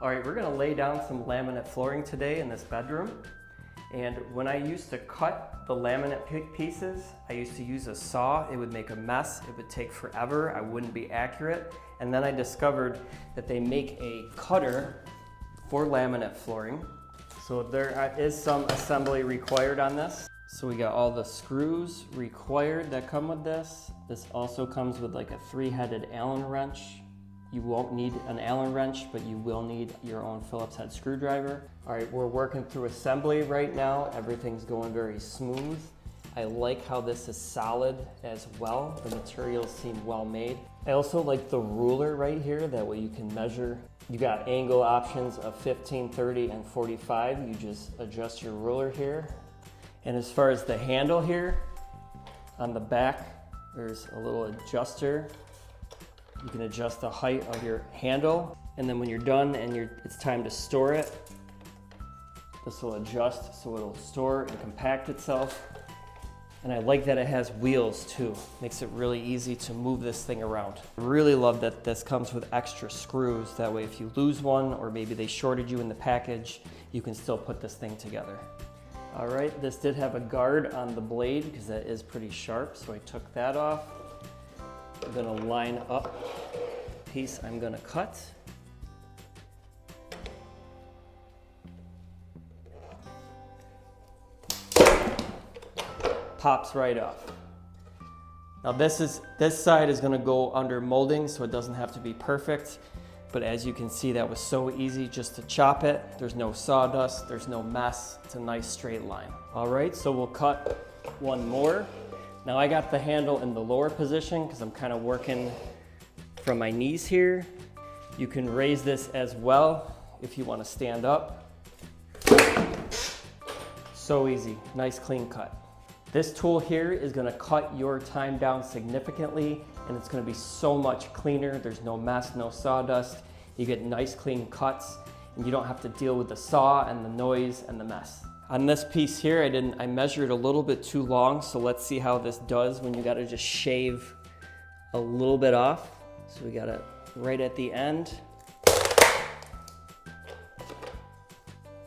All right, we're gonna lay down some laminate flooring today in this bedroom. And when I used to cut the laminate pieces, I used to use a saw. It would make a mess. It would take forever. I wouldn't be accurate. And then I discovered that they make a cutter for laminate flooring. So there is some assembly required on this. So we got all the screws required that come with this. This also comes with like a 3-headed Allen wrench. You won't need an Allen wrench, but you will need your own Phillips head screwdriver. All right, we're working through assembly right now. Everything's going very smooth. I like how this is solid as well. The materials seem well made. I also like the ruler right here. That way you can measure. You got angle options of 15, 30, and 45. You just adjust your ruler here. And as far as the handle here, on the back, there's a little adjuster. You can adjust the height of your handle, and then when you're done and it's time to store it, this will adjust so it'll store and compact itself. And I like that it has wheels too. Makes it really easy to move this thing around. I really love that this comes with extra screws. That way if you lose one or maybe they shorted you in the package, you can still put this thing together. All right, this did have a guard on the blade because that is pretty sharp, so I took that off. I'm gonna line up the piece I'm gonna cut. Pops right off. Now this side is gonna go under molding, so it doesn't have to be perfect. But as you can see, that was so easy just to chop it. There's no sawdust, there's no mess. It's a nice straight line. All right, so we'll cut one more. Now I got the handle in the lower position because I'm kind of working from my knees here. You can raise this as well if you want to stand up. So easy, nice clean cut. This tool here is going to cut your time down significantly, and it's going to be so much cleaner. There's no mess, no sawdust. You get nice clean cuts, and you don't have to deal with the saw and the noise and the mess. On this piece here, I measured a little bit too long, so let's see how this does when you gotta just shave a little bit off. So we got it right at the end.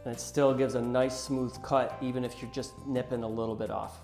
And it still gives a nice smooth cut, even if you're just nipping a little bit off.